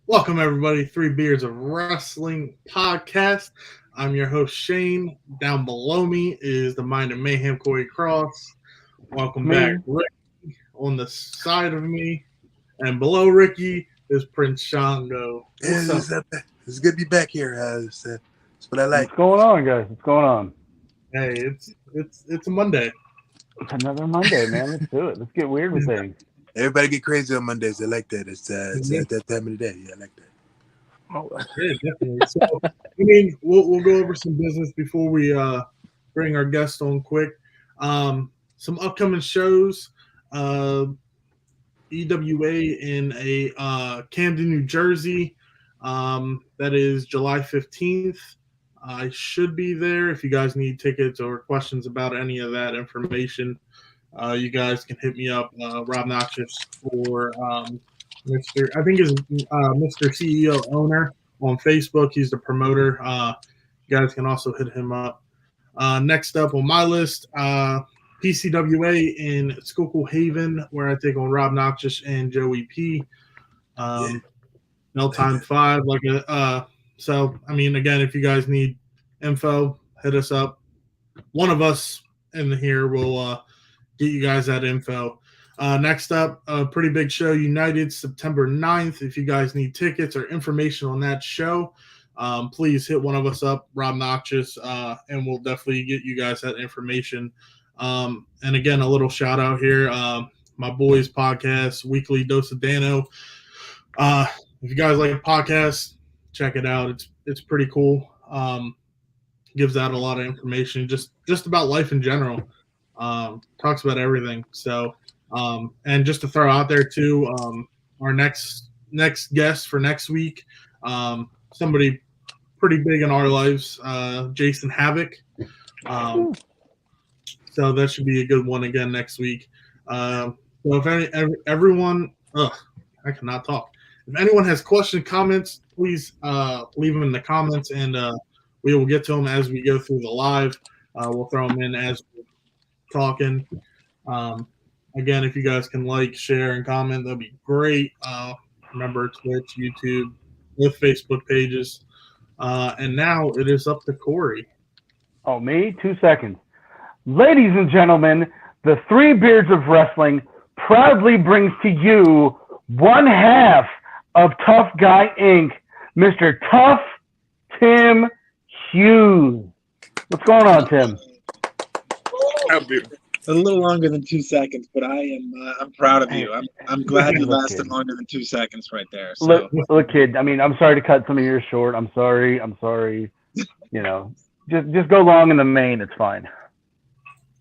Welcome, everybody. Three Beards of Wrestling podcast. I'm your host, Shane. Down below me is the Mind of Mayhem, Corey Cross. Welcome back, Me. Rick. On the side of me and below Ricky is Prince Shango. What's up? It's good to be back here. That's what I like. What's going on, guys? What's going on? Hey, it's a Monday. It's another Monday, man. Let's do it. Let's get weird with things. Everybody get crazy on Mondays. I like that. It's at that time of the day. Yeah, I like that. Oh, Yeah, definitely. So, we'll go over some business before we bring our guest on quick. Some upcoming shows. EWA in Camden, New Jersey. That is July 15th. I should be there. If you guys need tickets or questions about any of that information, you guys can hit me up, Rob Noxious, or Mr. I think is Mr. CEO owner on Facebook. He's the promoter. You guys can also hit him up. Next up on my list, PCWA in Schuylkill Haven, where I take on Rob Noxious and Joey P. Time 5. So I mean, again, if you guys need info, hit us up. One of us in here will get you guys that info. Next up, a pretty big show, United, September 9th. If you guys need tickets or information on that show, please hit one of us up, Rob Noxious, and we'll definitely get you guys that information. And again, a little shout out here, my boys podcast, Weekly Dose of Dano. If you guys like podcasts, check it out. It's pretty cool. Gives out a lot of information, just about life in general. Talks about everything. So, and just to throw out there too, our next guest for next week, somebody pretty big in our lives, Jason Havoc. So that should be a good one again next week. So if everyone, I cannot talk. If anyone has questions, comments, please leave them in the comments, and we will get to them as we go through the live. We'll throw them in as we're talking. Again, if you guys can like, share, and comment, that'd be great. Remember, Twitch, YouTube, with Facebook pages. And now it is up to Corey. Oh, me? 2 seconds. Ladies and gentlemen, the Three Beards of Wrestling proudly brings to you one half of Tough Guy Inc., Mr. Tough Tim Hughes. What's going on, Tim? A little longer than 2 seconds, but I'm proud of you. I'm glad you lasted longer than 2 seconds right there. So. Look, kid. I mean, I'm sorry to cut some of yours short. I'm sorry. You know, just go long in the main. It's fine.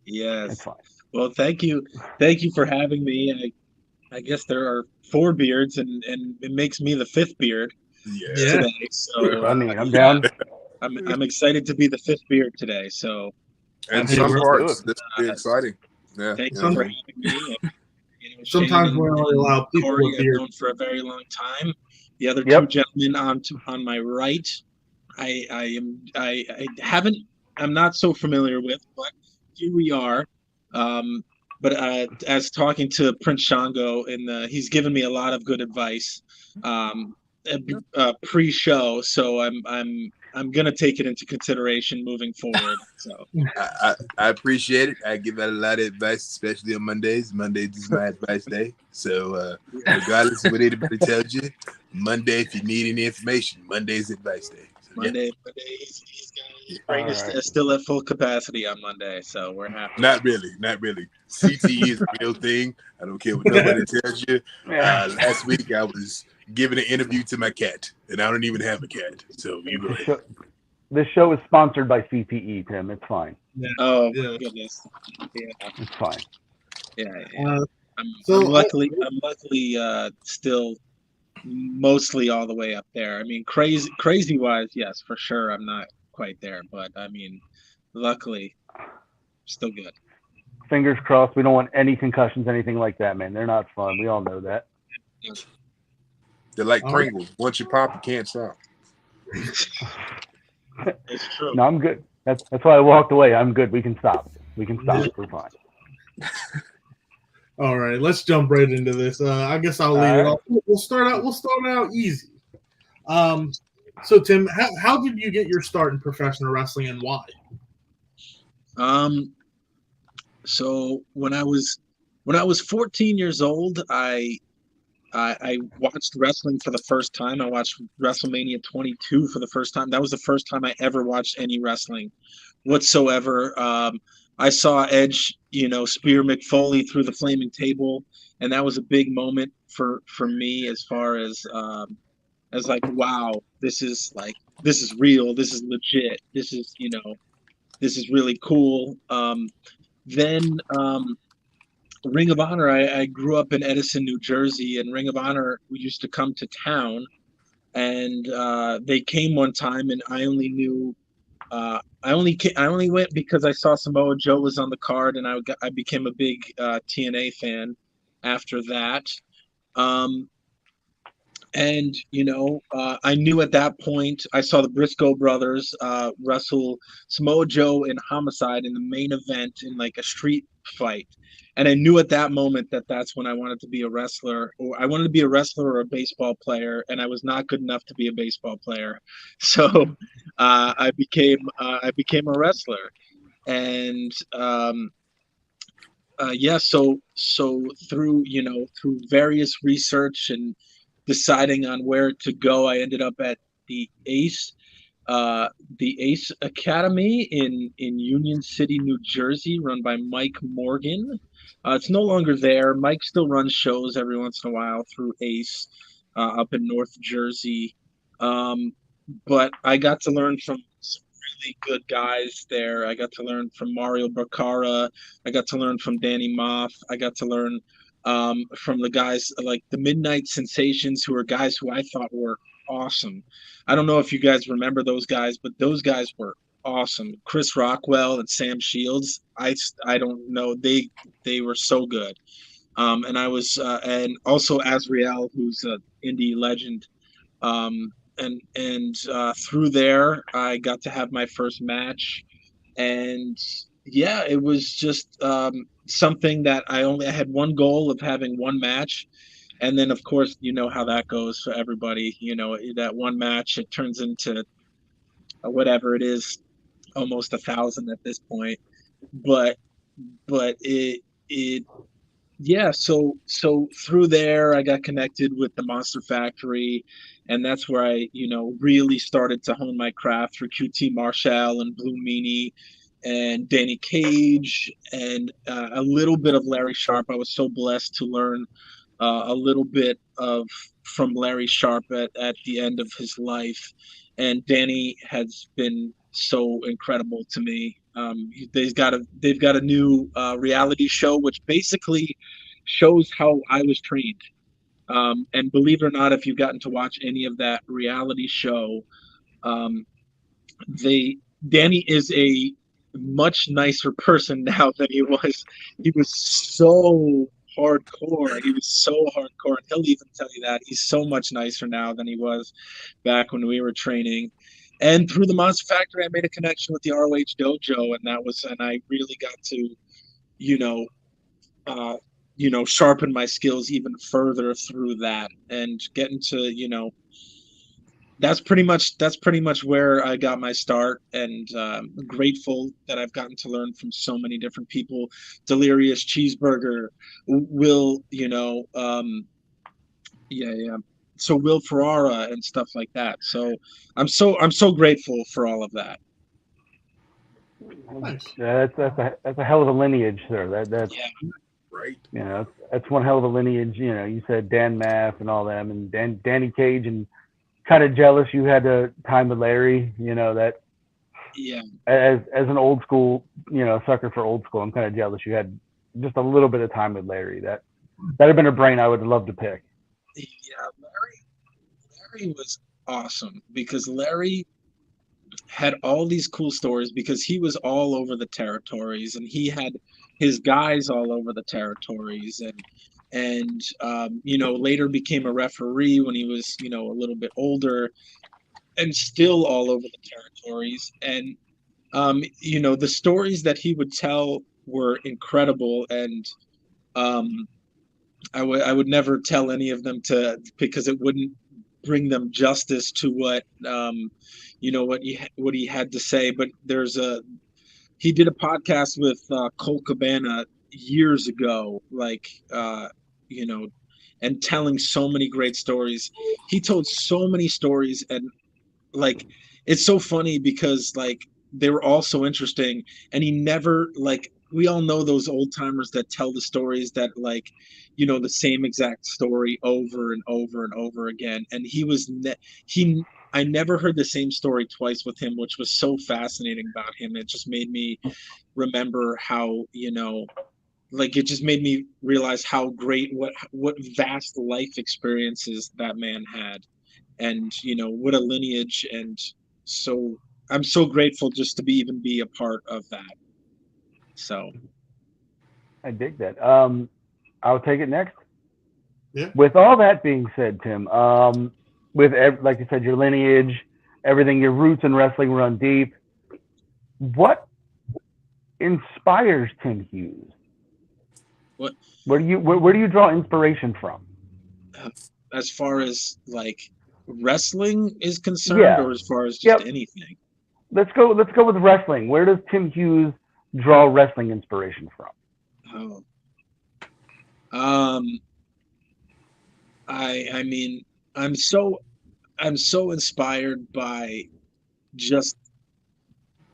Yes. It's fine. Well, thank you for having me. I guess there are 4 beards, and it makes me the 5th beard today. So I mean, I'm down. I'm excited to be the 5th beard today. So. And some parts, this will be exciting. Yeah. Thanks for having me. And, Sometimes we only allow people Corey with I've beard. known for a very long time. The other two gentlemen on my right, I'm not so familiar with, but here we are. But as talking to Prince Shango, and he's given me a lot of good advice pre-show, so I'm gonna take it into consideration moving forward. So I appreciate it. I give out a lot of advice, especially on Mondays. Mondays is my advice day. So regardless of what anybody tells you, Monday, if you need any information, Monday's advice day. So, Monday, he's still at full capacity on Monday, so we're happy. Not really. CTE is a real thing. I don't care what nobody tells you. Last week I was giving an interview to my cat, and I don't even have a cat. So you go ahead. This show is sponsored by CTE, Tim. It's fine. Yeah. Oh my goodness. Yeah. It's fine. Yeah. I'm luckily still mostly all the way up there. I mean, crazy wise, yes, for sure. I'm not quite there, but I mean, luckily, still good. Fingers crossed. We don't want any concussions, anything like that, man. They're not fun. We all know that. They're like Pringles. Once you pop, you can't stop. It's true. No, I'm good. That's why I walked away. I'm good. We can stop. We're fine. All right, let's jump right into this. I guess I'll lead it off. We'll start out easy. So Tim, how did you get your start in professional wrestling and why? So when I was 14 years old, I watched wrestling for the first time. I watched WrestleMania 22 for the first time. That was the first time I ever watched any wrestling whatsoever. I saw Edge, spear McFoley through the flaming table, and that was a big moment for me as far as like, wow, this is real, this is legit, this is really cool. Then Ring of Honor, I grew up in Edison, New Jersey, and Ring of Honor used to come to town, and they came one time, and I only knew, I only went because I saw Samoa Joe was on the card, and I became a big TNA fan after that. And I knew at that point, I saw the Briscoe brothers wrestle Samoa Joe and Homicide in the main event in like a street fight, and I knew at that moment that that's when I wanted to be a wrestler, or I wanted to be a wrestler or a baseball player, and I was not good enough to be a baseball player, so I became a wrestler, and yeah, so through various research and deciding on where to go, I ended up at the Ace Academy in Union City, New Jersey, run by Mike Morgan. It's no longer there. Mike still runs shows every once in a while through Ace up in North Jersey. But I got to learn from some really good guys there. I got to learn from Mario Baccara. I got to learn from Danny Moff. I got to learn from the guys like the Midnight Sensations, who are guys who I thought were awesome. I don't know if you guys remember those guys, but those guys were awesome. Chris Rockwell and Sam Shields. I don't know. They were so good. And I was and also Azrael, who's an indie legend. And through there, I got to have my first match, and yeah, it was just something that I had one goal of having one match, and then of course you know how that goes for everybody. That one match, it turns into whatever it is, almost 1,000 at this point. But it yeah, so through there I got connected with the Monster Factory, and that's where I really started to hone my craft through QT Marshall and Blue Meanie and Danny Cage and a little bit of Larry Sharp. I was so blessed to learn a little bit from Larry Sharp at the end of his life, and Danny has been so incredible to me. They've got a new reality show which basically shows how I was trained. And believe it or not, if you've gotten to watch any of that reality show, um, Danny is a much nicer person now than he was. He was so hardcore. He was so hardcore. And he'll even tell you that he's so much nicer now than he was back when we were training. And through the Monster Factory, I made a connection with the ROH Dojo, and I really got to, sharpen my skills even further through that, and get into, that's pretty much where I got my start, and grateful that I've gotten to learn from so many different people. Delirious Cheeseburger, Will, so Will Ferrara and stuff like that. So I'm so grateful for all of that. Nice. Yeah, that's a hell of a lineage, sir. That's yeah. Right. That's one hell of a lineage. You said Dan Maff and all them, and Danny Cage, and kind of jealous you had the time with Larry. That. Yeah. As an old school, sucker for old school, I'm kind of jealous you had just a little bit of time with Larry. That had been a brain I would have loved to pick. Yeah, Larry was awesome, because Larry had all these cool stories, because he was all over the territories, and he had his guys all over the territories, and later became a referee when he was a little bit older, and still all over the territories. And the stories that he would tell were incredible, and I would never tell any of them because it wouldn't bring them justice to what what he had to say. But he did a podcast with Colt Cabana years ago, and telling so many great stories. He told so many stories, and like it's so funny because they were all so interesting, and he never we all know those old timers that tell the stories that the same exact story over and over and over again, and I never heard the same story twice with him, which was so fascinating about him. It just made me remember how it just made me realize how great what vast life experiences that man had, and what a lineage. And so I'm so grateful just to even be a part of that. So I dig that. I'll take it next. Yeah. With all that being said, Tim, like you said, your lineage, everything, your roots in wrestling run deep. What inspires Tim Hughes? What? Where do you draw inspiration from? As far as wrestling is concerned, or as far as just anything? Let's go with wrestling. Where does Tim Hughes draw wrestling inspiration from? I mean, I'm so inspired by just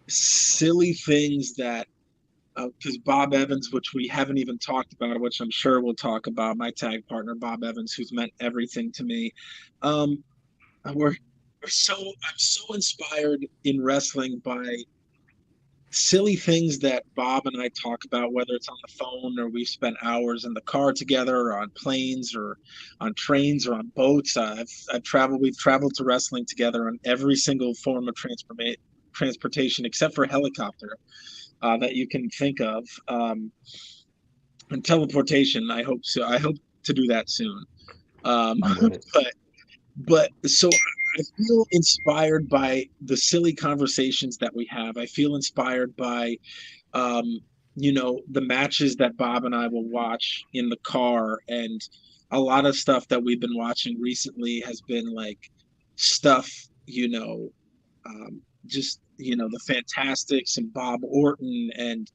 silly things that because Bob Evans, which we haven't even talked about, which I'm sure we'll talk about, my tag partner Bob Evans, who's meant everything to me. I'm so inspired in wrestling by silly things that Bob and I talk about, whether it's on the phone or we've spent hours in the car together, or on planes, or on trains, or on boats. We've traveled to wrestling together on every single form of transportation except for helicopter that you can think of, and teleportation. I hope so. I hope to do that soon. But so I feel inspired by the silly conversations that we have. I feel inspired by, the matches that Bob and I will watch in the car. And a lot of stuff that we've been watching recently has been stuff, just, the Fantastics and Bob Orton and,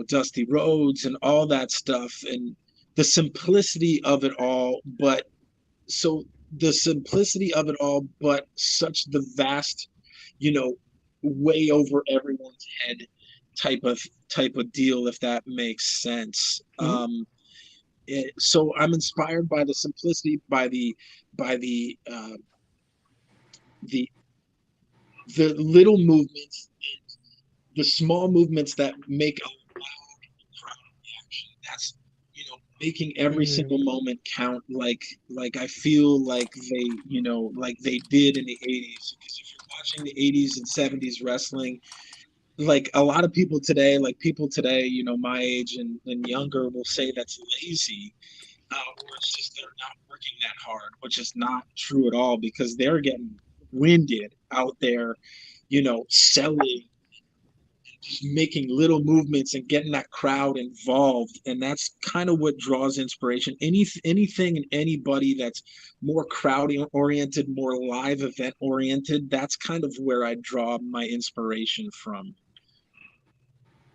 Dusty Rhodes and all that stuff, and the simplicity of it all. But such the vast, way over everyone's head type of deal, if that makes sense. Mm-hmm. So I'm inspired by the simplicity, by the little movements and the small movements that make a loud crowd reaction. That's making every single moment count. Like I feel like they did in the 80s. Because if you're watching the 80s and 70s wrestling, a lot of people today, my age and younger, will say that's lazy, or it's just they're not working that hard, which is not true at all, because they're getting winded out there, selling, just making little movements and getting that crowd involved. And that's kind of what draws inspiration. Anything and anybody that's more crowd oriented, more live event oriented, that's kind of where I draw my inspiration from.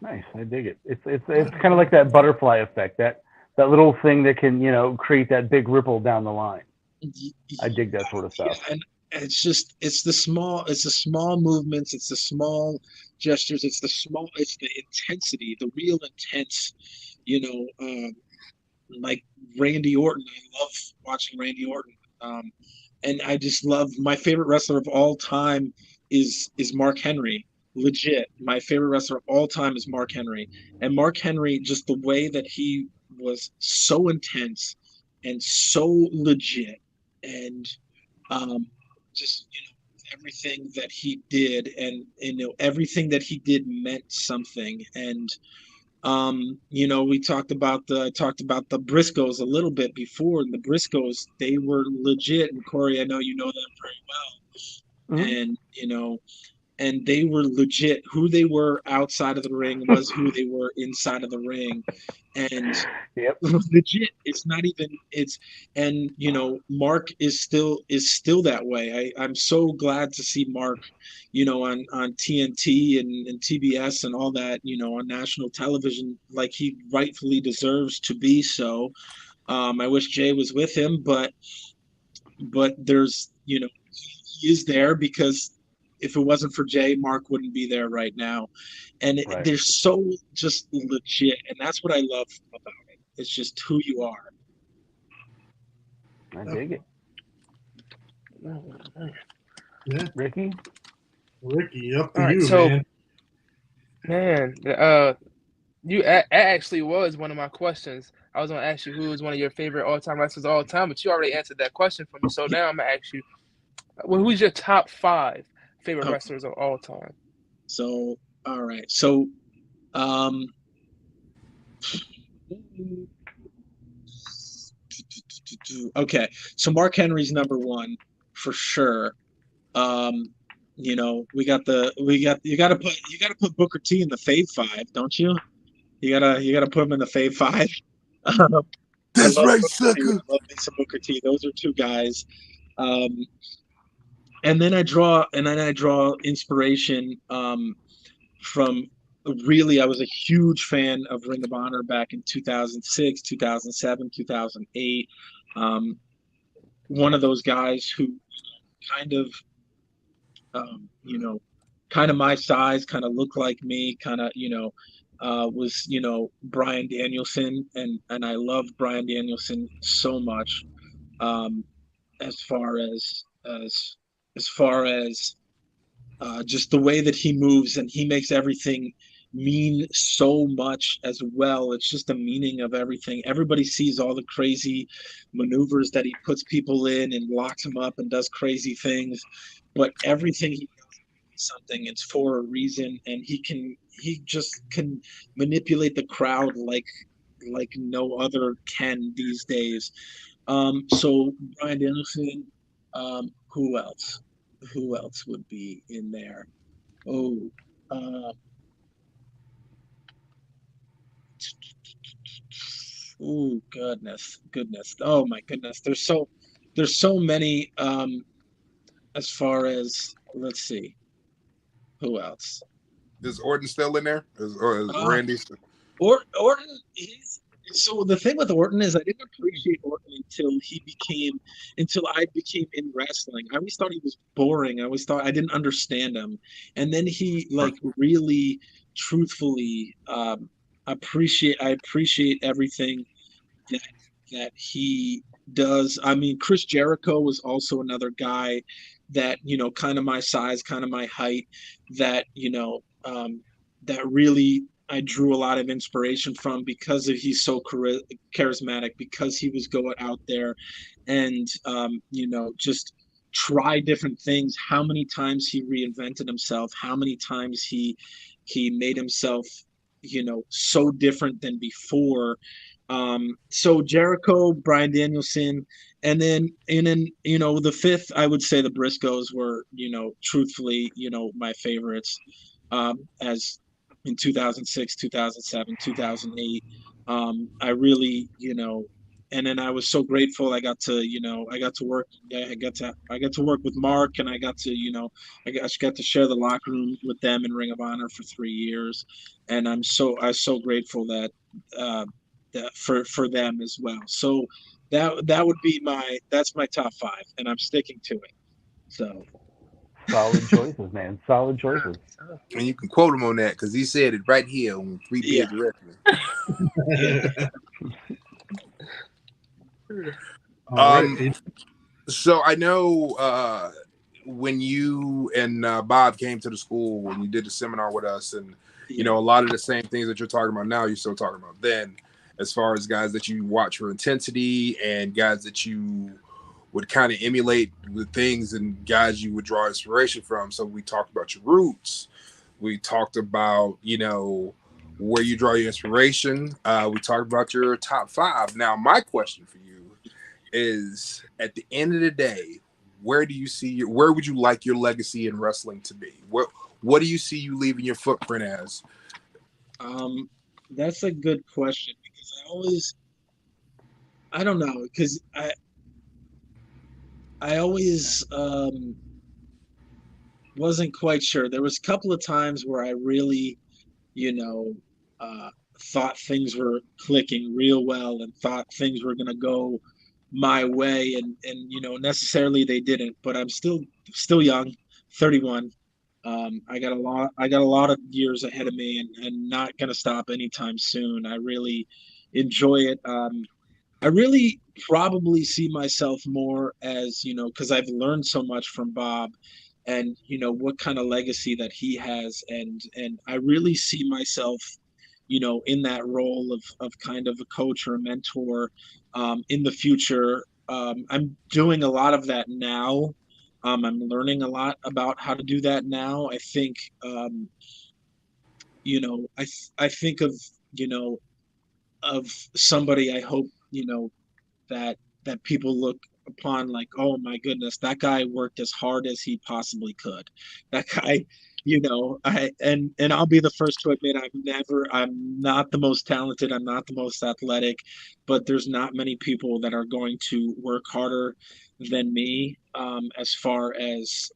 Nice. I dig it. It's kind of like that butterfly effect, that little thing that can, create that big ripple down the line. I dig that sort of stuff. Yeah, and it's the small movements, it's the small gestures, it's the intensity, the real intense, like Randy Orton. I love watching Randy Orton. And I just love, my favorite wrestler of all time is Mark Henry. Legit, my favorite wrestler of all time is Mark Henry. And Mark Henry, just the way that he was so intense and so legit, and just everything that he did, and everything that he did meant something. And we talked about the Briscoes a little bit before, and the Briscoes, they were legit. And Corey, I know you know them very well. Mm-hmm. And and they were legit. Who they were outside of the ring was who they were inside of the ring, and Yep. legit. It's not even. It's and Mark is still that way. I'm so glad to see Mark, on TNT and TBS and all that. On national television, like he rightfully deserves to be so. I wish Jay was with him, but there's he is there because if it wasn't for Jay, Mark wouldn't be there right now. And Right. they're so just legit, and that's what I love about it. It's just who you are. I dig it. Yeah. Ricky? Ricky, up to All right, you, so- man. Man, that actually was one of my questions. I was gonna ask you who is one of your favorite all-time wrestlers of all time, but you already answered that question for me. So now I'm gonna ask you, well, who's your top 5 favorite Okay. wrestlers of all time? So, all right. So, okay. So Mark Henry's number 1 for sure. You got to put Booker T in the Fave 5, don't you? You gotta put him in the Fave 5. That's right, Booker T. sucker. I love me some Booker T. Those are 2 guys. And then I draw inspiration from really, I was a huge fan of Ring of Honor back in 2006, 2007, 2008. One of those guys who kind of, kind of my size, kind of looked like me, kind of, was, Bryan Danielson. And I loved Bryan Danielson so much. As far as just the way that he moves, and he makes everything mean so much as well. It's just the meaning of everything. Everybody sees all the crazy maneuvers that he puts people in and locks them up and does crazy things, but everything he does is something, it's for a reason, and he just can manipulate the crowd like no other can these days. So Bryan Danielson. Who else? Who else would be in there? Oh, goodness. Oh my goodness. There's so many. As far as, let's see, who else? Is Orton still in there? Or is Randy still? Orton. So the thing with Orton is I didn't appreciate Orton until I became in wrestling. I always thought he was boring. I always thought I didn't understand him, and then he really, truthfully, I appreciate everything that he does. I mean, Chris Jericho was also another guy that kind of my size, kind of my height, that that really I drew a lot of inspiration from because he's so charismatic, because he was going out there and, just try different things. How many times he reinvented himself, how many times he made himself, so different than before. So Jericho, Bryan Danielson, and then the 5th, I would say the Briscoes were, truthfully, my favorites, as in 2006, 2007, 2008. I really, and then I was so grateful I got to work. I got to work with Mark, and I got to, I got to share the locker room with them in Ring of Honor for 3 years. And I'm so grateful that, for them as well. So that would be that's my top 5, and I'm sticking to it. So solid choices, man. Solid choices. And you can quote him on that because he said it right here on 3beards Wrestling. So I know when you and Bob came to the school and you did the seminar with us, and a lot of the same things that you're talking about now, you're still talking about then, as far as guys that you watch for intensity and guys that you would kind of emulate the things and guys you would draw inspiration from. So we talked about your roots. We talked about, where you draw your inspiration. We talked about your top 5. Now, my question for you is, at the end of the day, where would you like your legacy in wrestling to be? What do you see you leaving your footprint as? That's a good question because I don't know, because I always wasn't quite sure. There was a couple of times where I really, you know, thought things were clicking real well and thought things were gonna go my way, and necessarily they didn't. But I'm still young, 31. I got a lot of years ahead of me, and not gonna stop anytime soon. I really enjoy it. I really probably see myself more as, because I've learned so much from Bob, and what kind of legacy that he has, and I really see myself, in that role of kind of a coach or a mentor in the future. I'm doing a lot of that now. I'm learning a lot about how to do that now. I think, I think of somebody. I hope, that people look upon like, oh my goodness, that guy worked as hard as he possibly could. That guy, and I'll be the first to admit I'm not the most talented, I'm not the most athletic, but there's not many people that are going to work harder than me, as far as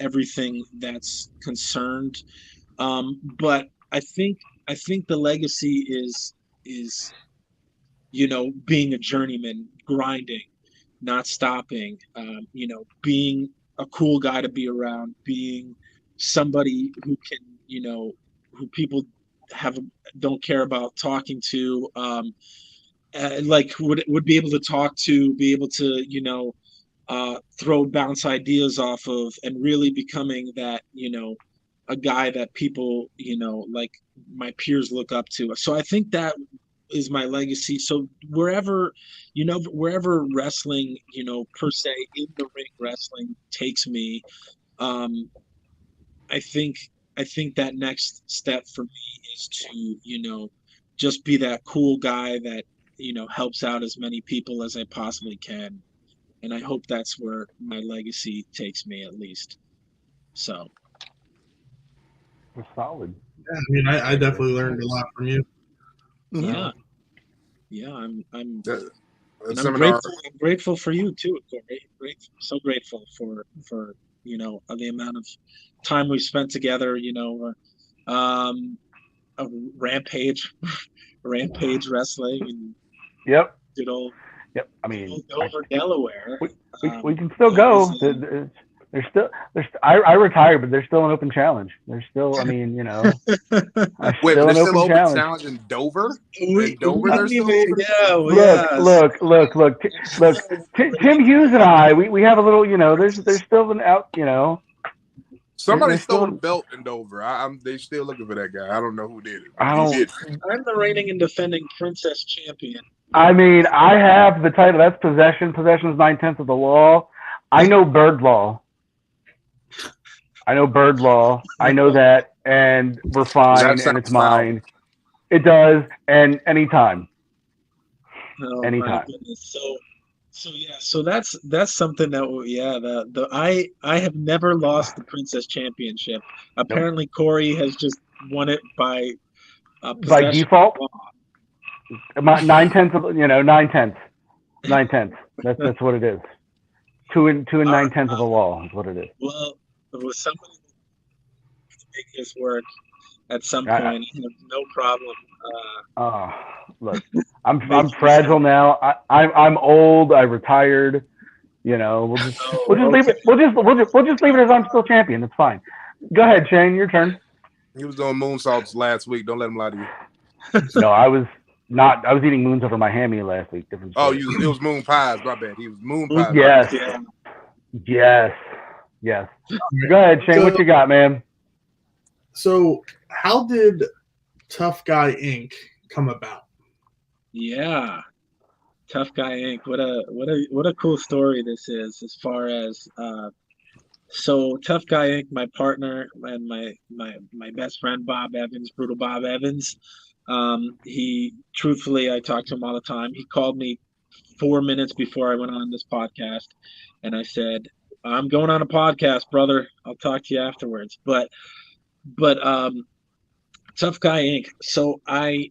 everything that's concerned. But I think the legacy is being a journeyman, grinding, not stopping, being a cool guy to be around, being somebody who can, who people have don't care about talking to, like would be able to talk to, be able to, throw bounce ideas off of, and really becoming that, a guy that people, like my peers look up to. So I think that is my legacy. So wherever wrestling, per se, in the ring wrestling takes me, um, I think that next step for me is to, just be that cool guy that, helps out as many people as I possibly can. And I hope that's where my legacy takes me, at least. So We're solid. Yeah, I mean, I definitely learned a lot from you. yeah, yeah, I'm The and I'm seminar. grateful. I'm grateful for you too, Corey. So grateful for the amount of time we spent together. A rampage, rampage wrestling, and Yep. good old Yep. I mean, Dover, Delaware. we can still go. There's still I retired, but there's still an open challenge. There's still, I mean, Wait, still there's an still open challenge. in Dover? We In Dover, haven't there's still even, open? Look. Tim Hughes and I, we have a little, there's still an out, Somebody there's stole still, the belt in Dover. They still looking for that guy. I don't know who did it. I Who don't. did. I'm the reigning and defending Princess Champion. I mean, I have the title. That's possession. Possession is 9/10 of the law. I know bird law. I know that, and we're fine, and it's mine. It does, and anytime. Oh Anytime. my goodness. So that's something that I have never lost the Princess Championship. Apparently Corey has just won it by By default. 9/10 of 9/10. 9/10. That's what it is. 2 and 9/10 of the law is what it is. Well, with somebody to make this work at some point, I have no problem. Look, I'm fragile now. I'm old. I retired. We'll just leave it. We'll just leave it as I'm still champion. It's fine. Go ahead, Shane. Your turn. He was doing moonsaults last week. Don't let him lie to you. No, I was not. I was eating moons over my hammy last week. Different story. It was moon pies. My bad. He was moon pies. Yes. Go ahead, Shane. What you got, man? So, how did Tough Guy Inc. come about? Yeah, Tough Guy Inc. What a cool story this is, as far as so Tough Guy Inc., my partner and my best friend Bob Evans, Brutal Bob Evans. He truthfully, I talk to him all the time. He called me 4 minutes before I went on this podcast, and I said, I'm going on a podcast, brother. I'll talk to you afterwards. But Tough Guy Inc. So I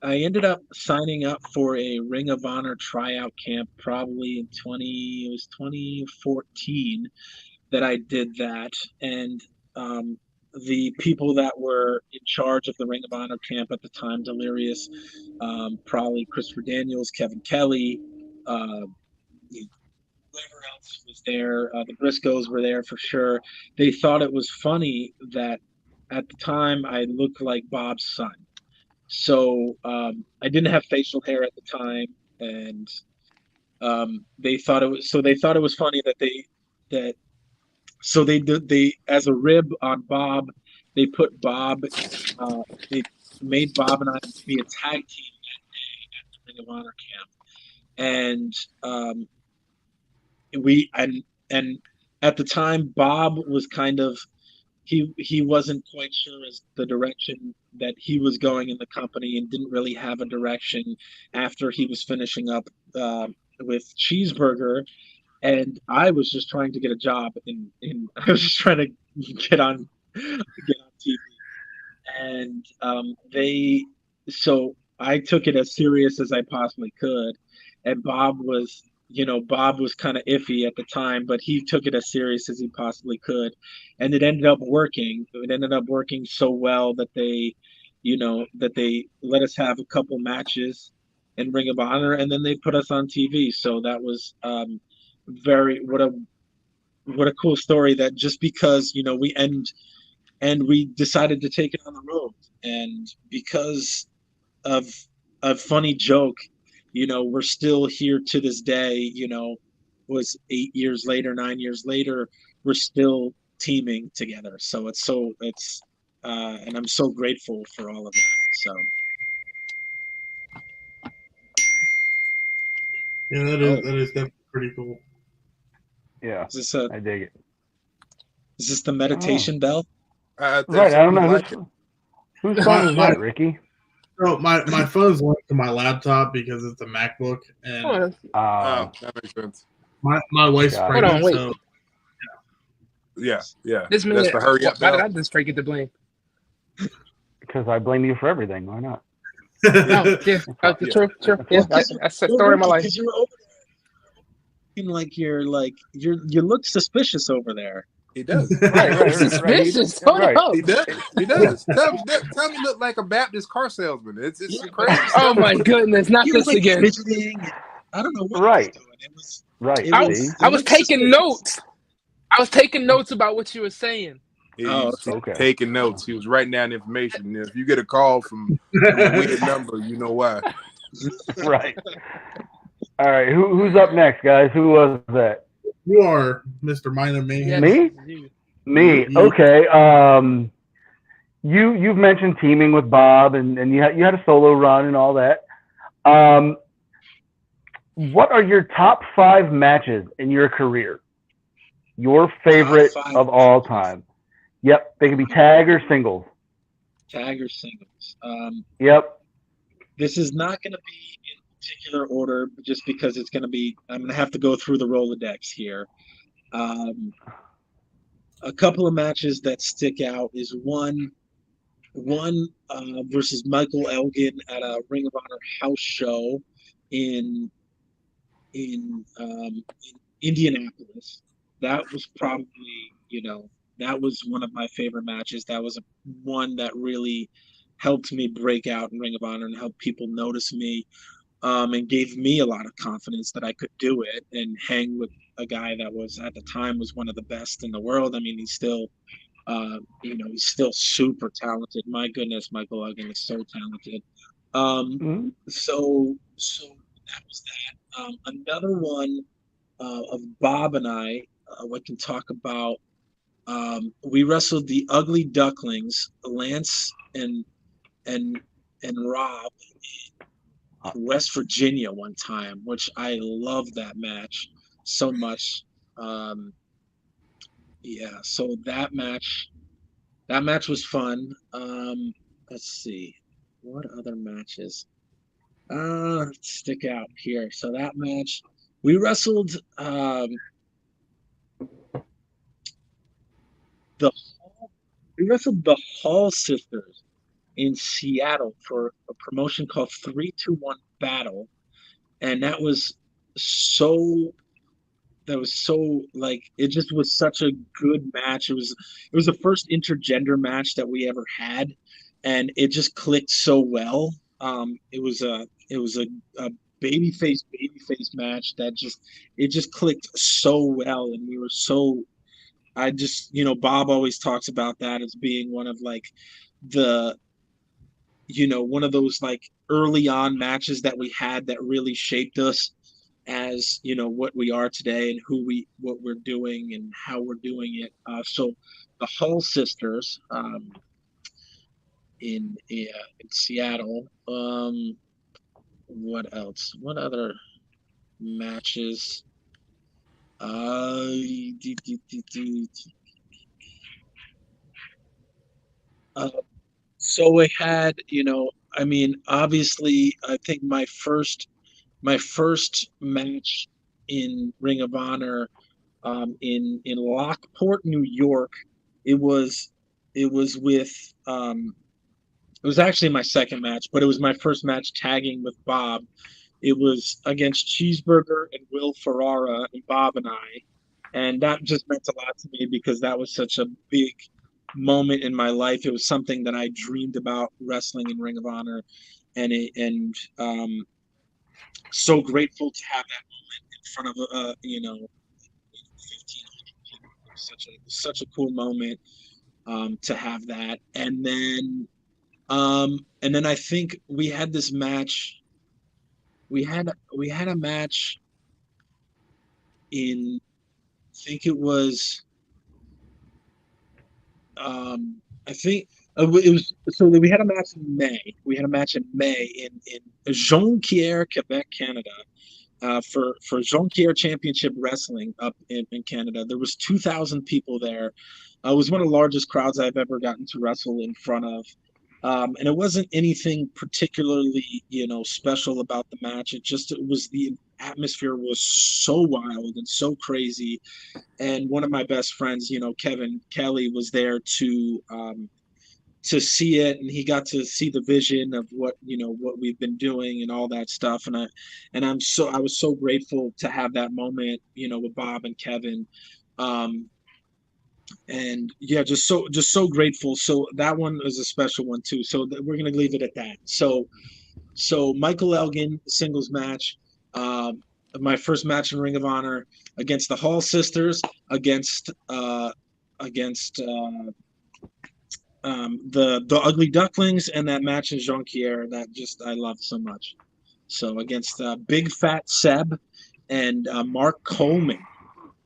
ended up signing up for a Ring of Honor tryout camp probably in 2014 that I did that, and the people that were in charge of the Ring of Honor camp at the time, Delirious, probably Christopher Daniels, Kevin Kelly, whoever else was there, the Briscoes were there for sure. They thought it was funny that at the time I looked like Bob's son. So I didn't have facial hair at the time, and they thought it was funny that they as a rib on Bob, they put Bob, they made Bob and I be a tag team that day at the Ring of Honor camp, and and at the time Bob was kind of he wasn't quite sure as the direction that he was going in the company, and didn't really have a direction after he was finishing up with Cheeseburger, and I was just trying to get a job in I was just trying to get on TV, and so I took it as serious as I possibly could, and Bob was kind of iffy at the time, but he took it as serious as he possibly could, and it ended up working. It ended up working so well that they let us have a couple matches in Ring of Honor, and then they put us on TV. So that was what a cool story, that just because we decided to take it on the road, and because of a funny joke, we're still here to this day. Was 8 years later, 9 years later, we're still teaming together. So and I'm so grateful for all of that. So Yeah, that is definitely pretty cool. Yeah, I dig it. Is this the meditation bell? Right, I don't know whose phone is that, Ricky? So my phone's linked to my laptop because it's a MacBook, and that makes sense. My wife's pregnant. Hold on, wait. So yeah. This minute, that's the hurry up. Why did I just get the blame? Because I blame you for everything. Why not? No, yeah, true. Yeah, that's the story of my life. Because you're over there, you look suspicious over there. He does. Right. Suspicious. Right. He does. Tell me, look like a Baptist car salesman. It's crazy. Oh my goodness, not this again. I don't know what right. he was doing. It was right. I was taking notes. I was taking notes about what you were saying. He's taking notes. He was writing down information. If you get a call from a weird number, you know why. Right. All right. Who's up next, guys? Who was that? You are Mr. Minor Man. Yes. Me. Okay. You've mentioned teaming with Bob, and you had a solo run and all that. What are your top 5 matches in your career? Your favorite of all time? Yep. They can be tag or singles. Tag or singles. Yep. This is not going to be in particular order, just because I'm going to have to go through the Rolodex here. A couple of matches that stick out is one versus Michael Elgin at a Ring of Honor house show in Indianapolis. That was probably, that was one of my favorite matches. That was one that really helped me break out in Ring of Honor and helped people notice me, and gave me a lot of confidence that I could do it and hang with a guy that was, at the time, was one of the best in the world. I mean, he's still, he's still super talented. My goodness, Michael Elgin is so talented. So that was that. Another one of Bob and I can talk about. We wrestled the Ugly Ducklings, Lance and Rob, in West Virginia one time, which I loved that match so much. So that match was fun. Let's see, what other matches stick out here. So that match, we wrestled the we wrestled the Hall sisters in Seattle for a promotion called 3-2-1 Battle, and so that was so like it just was such a good match. It was the first intergender match that we ever had, and it just clicked so well. It was a babyface match that just clicked so well, and we were so. I just Bob always talks about that as being one of like the one of those like early on matches that we had that really shaped us as what we are today and what we're doing and how we're doing it. So the Hull sisters in Seattle. What else? What other matches? Uh, uh, so we had, I mean, obviously, I think my first match in Ring of Honor in Lockport, New York. It was it was with it was actually my second match, but it was my first match tagging with Bob. It was against Cheeseburger and Will Ferrara and Bob and I, and that just meant a lot to me because that was such a big moment in my life. It was something that I dreamed about wrestling in Ring of Honor, and so grateful to have that moment in front of 1,500 people. It was such a cool moment to have that, and then I think we had this match. We had a match in. I think it was. I think it was. So we had a match in May. We had a match in May in Jonquière, Quebec, Canada. For Jonquière Championship Wrestling up in Canada. There was 2,000 people there. It was one of the largest crowds I've ever gotten to wrestle in front of. And it wasn't anything particularly, special about the match. It was the atmosphere was so wild and so crazy. And one of my best friends, Kevin Kelly, was there to see it, and he got to see the vision of what we've been doing and all that stuff. I was so grateful to have that moment, with Bob and Kevin. And yeah, just so grateful. So that one is a special one too. So we're gonna leave it at that. So Michael Elgin singles match, my first match in Ring of Honor against the Hall sisters, against the Ugly Ducklings, and that match in Jonquière that I love so much. So against Big Fat Seb and Mark Coleman.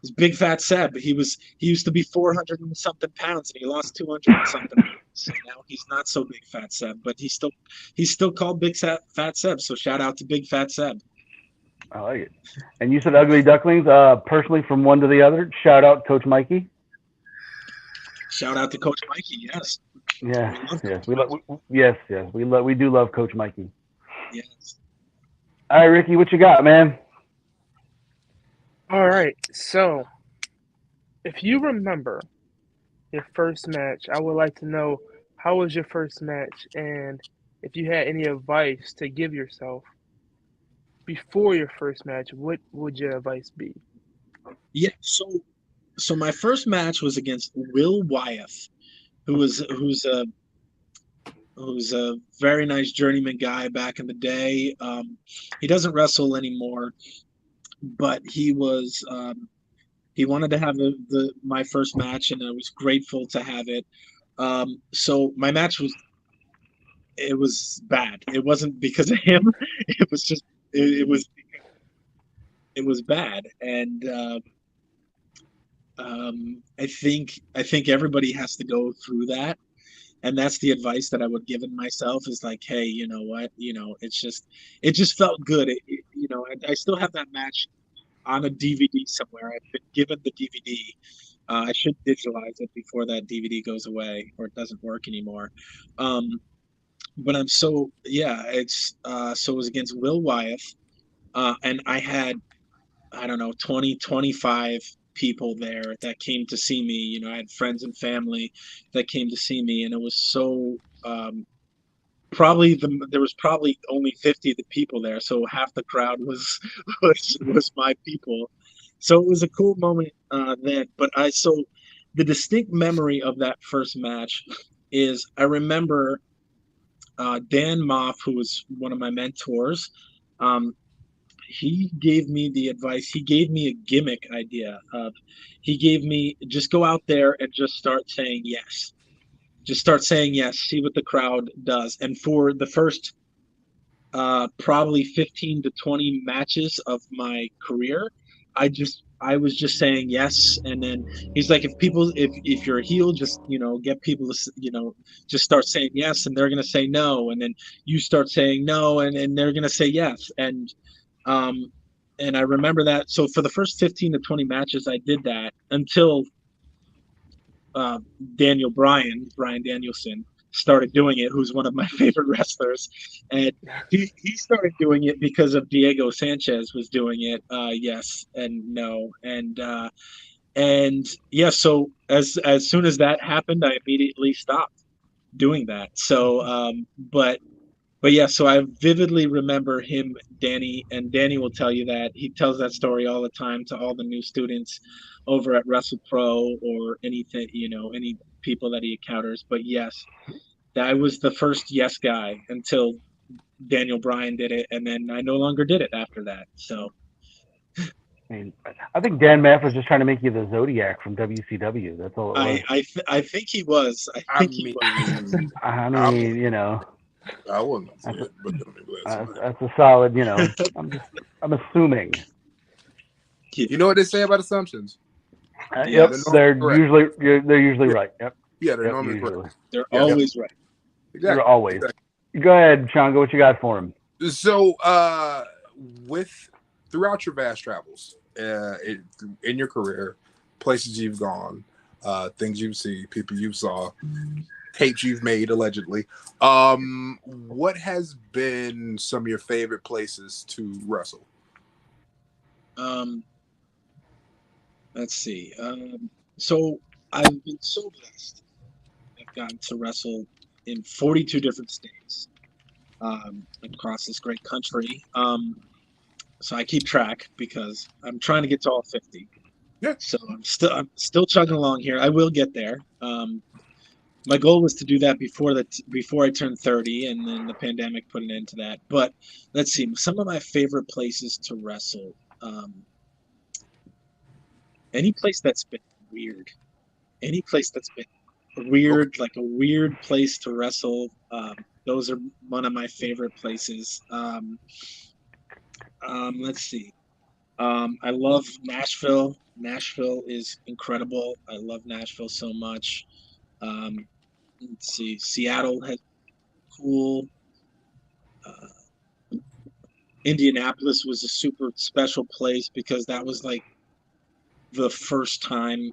He's Big Fat Seb. He used to be 400 and something pounds, and he lost 200 and something pounds. So now he's not so Big Fat Seb, but he's still called Big Fat Seb. So shout out to Big Fat Seb. I like it. And you said Ugly Ducklings. Personally, from one to the other, shout out Coach Mikey. Shout out to Coach Mikey. Yes. Yeah. We do love Coach Mikey. Yes. All right, Ricky, what you got, man? All right. So, if you remember your first match, I would like to know how was your first match, and if you had any advice to give yourself before your first match, what would your advice be? Yeah. So my first match was against Will Wyeth, who's a very nice journeyman guy back in the day. He doesn't wrestle anymore, but he wanted to have my first match, and I was grateful to have it. So my match was bad. It wasn't because of him. It was just it was bad, and I think everybody has to go through that, and that's the advice that I would give myself is like, hey, you know what, it just felt good. I still have that match on a DVD somewhere. I've been given the DVD. I should digitalize it before that DVD goes away or it doesn't work anymore. But I'm so yeah. So it was against Will Wyeth, and I had I don't know 20, 25 people there that came to see me. You know, I had friends and family that came to see me, and it was so there was probably only 50 people there, so half the crowd was was my people. So it was a cool moment then. But the distinct memory of that first match is I remember Dan Moff, who was one of my mentors. He gave me the advice. He gave me a gimmick idea of, he gave me, just go out there and just start saying yes. Just start saying yes, see what the crowd does. And for the first probably 15 to 20 matches of my career, I was just saying yes. And then he's like, if you're a heel, just, get people to, just start saying yes, and they're going to say no. And then you start saying no, and they're going to say yes. Um, and I remember that. So for the first 15 to 20 matches, I did that until Brian Danielson started doing it, who's one of my favorite wrestlers. And he started doing it because of Diego Sanchez was doing it. Yes and no. And yeah, so as soon as that happened, I immediately stopped doing that. So, but yeah, so I vividly remember him, Danny, and Danny will tell you that he tells that story all the time to all the new students over at Wrestle Pro or anything, any people that he encounters. But yes, that was the first yes guy until Daniel Bryan did it, and then I no longer did it after that. So I mean, I think Dan Maff was just trying to make you the Zodiac from WCW. That's all it was. I think he was. I mean, I mean, I wouldn't say it, but that's a solid. I'm assuming. You know what they say about assumptions? Yep, they're usually right. Yep. Yeah, they're normally correct. They're always right. Exactly. They're always. Exactly. Go ahead, Sean. What you got for him? So, throughout your vast travels in your career, places you've gone, things you've seen, people you saw, tapes you've made allegedly, what has been some of your favorite places to wrestle? Let's see. So I've been so blessed. I've gotten to wrestle in 42 different states across this great country. So I keep track because I'm trying to get to all 50. Yeah. So I'm still chugging along here. I will get there. My goal was to do that before I turned 30, and then the pandemic put an end to that. But let's see, some of my favorite places to wrestle. Any place that's been weird. Any place that's been weird, okay. Like a weird place to wrestle. Those are one of my favorite places. Let's see. I love Nashville. Nashville is incredible. I love Nashville so much. Let's see. Seattle has cool. Indianapolis was a super special place because that was like the first time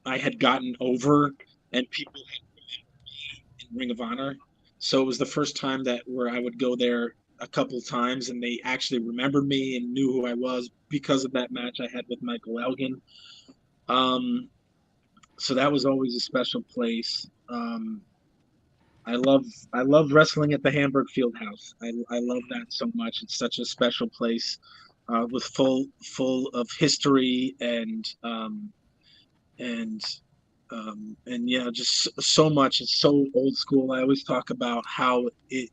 I had gotten over and people had remembered me in Ring of Honor. So it was the first time where I would go there a couple times and they actually remembered me and knew who I was because of that match I had with Michael Elgin. So that was always a special place. I love wrestling at the Hamburg Fieldhouse. I love that so much. It's such a special place with full of history and yeah, just so much. It's so old school. I always talk about how it,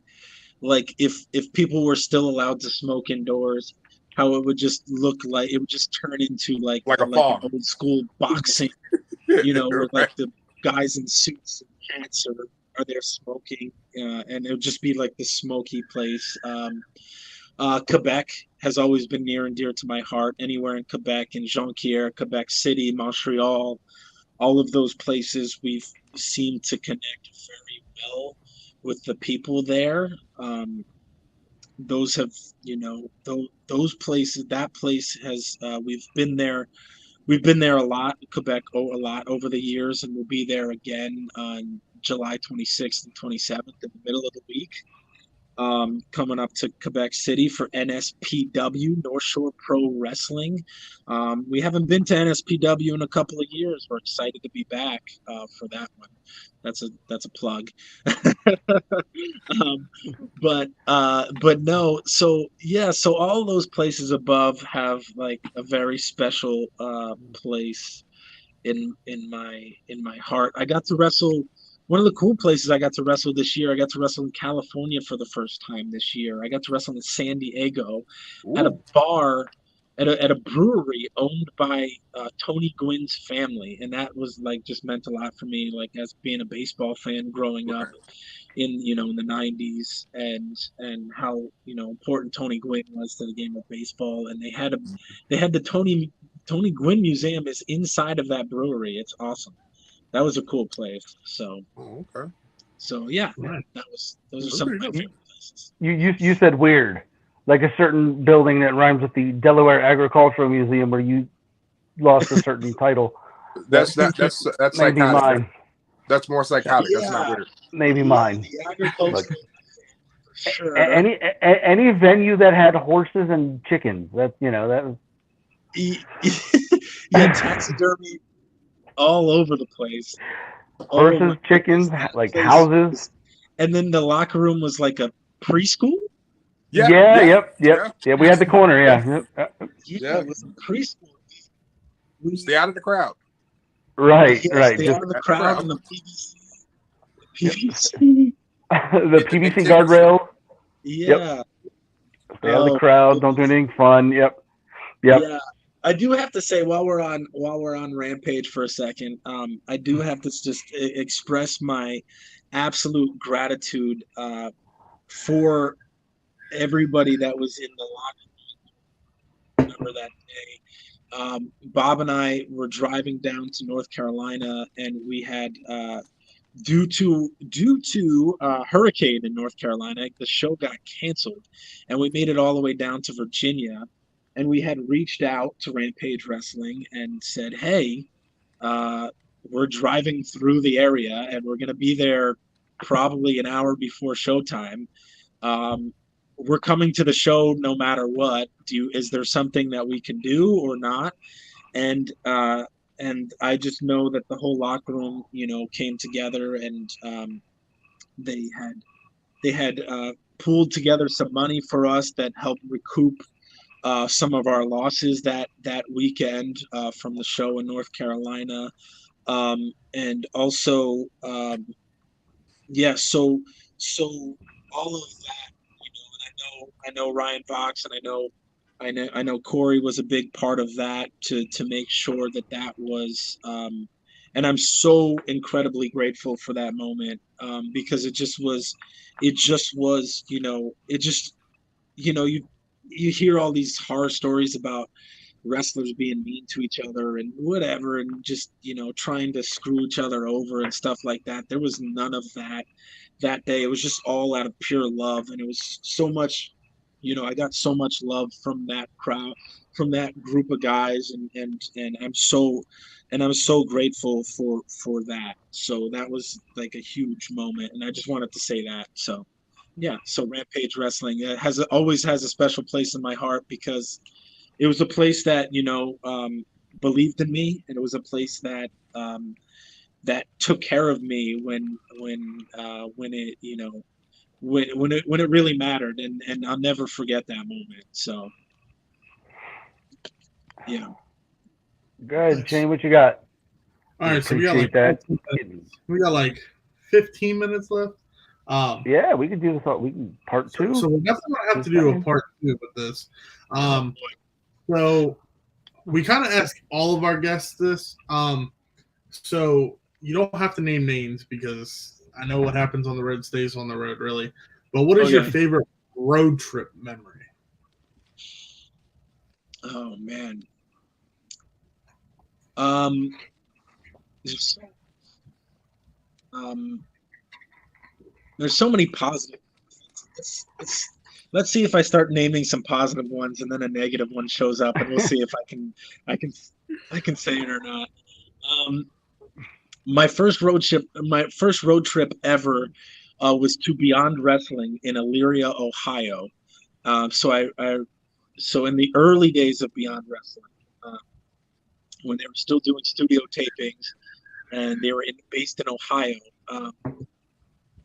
like if people were still allowed to smoke indoors, how it would just look like it would just turn into like an old school boxing, where like the guys in suits and hats are there smoking, and it would just be like this smoky place. Quebec has always been near and dear to my heart. Anywhere in Quebec, in Jonquière, Quebec City, Montreal, all of those places we've seemed to connect very well with the people there. Those have, those places, that place has, we've been there a lot, Quebec, a lot over the years, and we'll be there again on July 26th and 27th in the middle of the week. coming up to Quebec City for NSPW, North Shore Pro Wrestling. We haven't been to NSPW in a couple of years. We're excited to be back for that one. That's a plug. But no. So yeah. So all those places above have like a very special place in my heart. I got to wrestle. One of the cool places I got to wrestle this year, I got to wrestle in California for the first time this year. I got to wrestle in San Diego at a bar, at a brewery owned by Tony Gwynn's family, and that was like just meant a lot for me. Like as being a baseball fan growing up in in the '90s, and how important Tony Gwynn was to the game of baseball, and they had the Tony Gwynn Museum is inside of that brewery. It's awesome. That was a cool place. So, okay. So yeah, Right. Those are some of my favorite places. You said weird, like a certain building that rhymes with the Delaware Agricultural Museum where you lost a certain title. That's maybe psychotic. mine. That's more psychotic. Yeah. That's not weird. Maybe mine. The agricultural. Sure. Any venue that had horses and chickens. That that was. Yeah, taxidermy all over the place. Horses, chickens, like houses. And then the locker room was like a preschool? Yep. Yeah, we had the corner, Yeah, it was a preschool. Stay out of the crowd. Right. Stay out of the crowd and the PVC. The PVC guardrail. Yeah. Stay out of the crowd. Don't do anything fun. Yep. Yeah. I do have to say while we're on Rampage for a second, I do have to just express my absolute gratitude for everybody that was in the locker room. Remember that day? Bob and I were driving down to North Carolina, and we had due to hurricane in North Carolina, the show got canceled, and we made it all the way down to Virginia. And we had reached out to Rampage Wrestling and said, hey, we're driving through the area and we're going to be there probably an hour before showtime. We're coming to the show no matter what. Is there something that we can do or not? And I just know that the whole locker room, came together, and they had pooled together some money for us that helped recoup some of our losses that weekend from the show in North Carolina, and also so all of that, and I know Ryan Fox, and I know Corey was a big part of that to make sure that was, and I'm so incredibly grateful for that moment, because it just was you hear all these horror stories about wrestlers being mean to each other and whatever, and just trying to screw each other over and stuff like that. There was none of that day. It was just all out of pure love, and it was so much. I got so much love from that crowd, from that group of guys, and I'm so grateful for that. So that was like a huge moment, and I just wanted to say that. So. Yeah, so Rampage Wrestling always has a special place in my heart, because it was a place that believed in me, and it was a place that that took care of me when it really mattered, and I'll never forget that moment. So yeah. Good, Shane. What you got? All right, so we got like 15 minutes left. Yeah, we can do this. We can part two. So we're definitely gonna have to do a part two with this. So we kind of ask all of our guests this. So you don't have to name names, because I know what happens on the road stays on the road, really. But what is your favorite road trip memory? Oh man. There's so many positive. Let's see if I start naming some positive ones, and then a negative one shows up, and we'll see if I can say it or not. My first road trip ever was to Beyond Wrestling in Elyria, Ohio. So in the early days of Beyond Wrestling, when they were still doing studio tapings, and they were based in Ohio.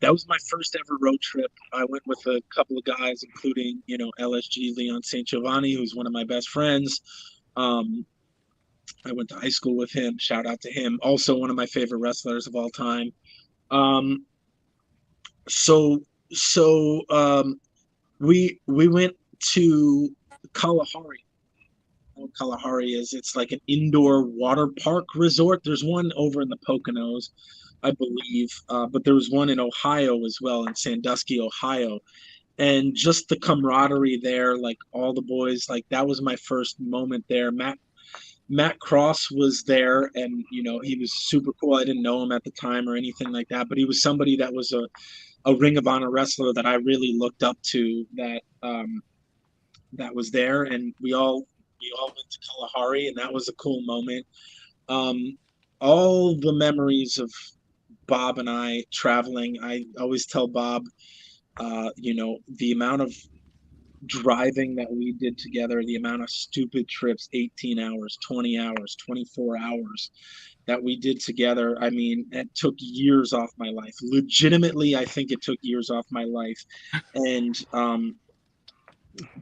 That was my first ever road trip. I went with a couple of guys, including, LSG Leon St. Giovanni, who's one of my best friends. I went to high school with him. Shout out to him. Also one of my favorite wrestlers of all time. We went to Kalahari. What Kalahari is. It's like an indoor water park resort. There's one over in the Poconos, I believe, but there was one in Ohio as well, in Sandusky, Ohio. And just the camaraderie there, like all the boys, like that was my first moment there. Matt Cross was there, and he was super cool. I didn't know him at the time or anything like that, but he was somebody that was a Ring of Honor wrestler that I really looked up to, that was there, and we all went to Kalahari, and that was a cool moment. All the memories of Bob and I traveling, I always tell Bob, the amount of driving that we did together, the amount of stupid trips, 18 hours, 20 hours, 24 hours that we did together. I mean, it took years off my life. Legitimately, I think it took years off my life. And,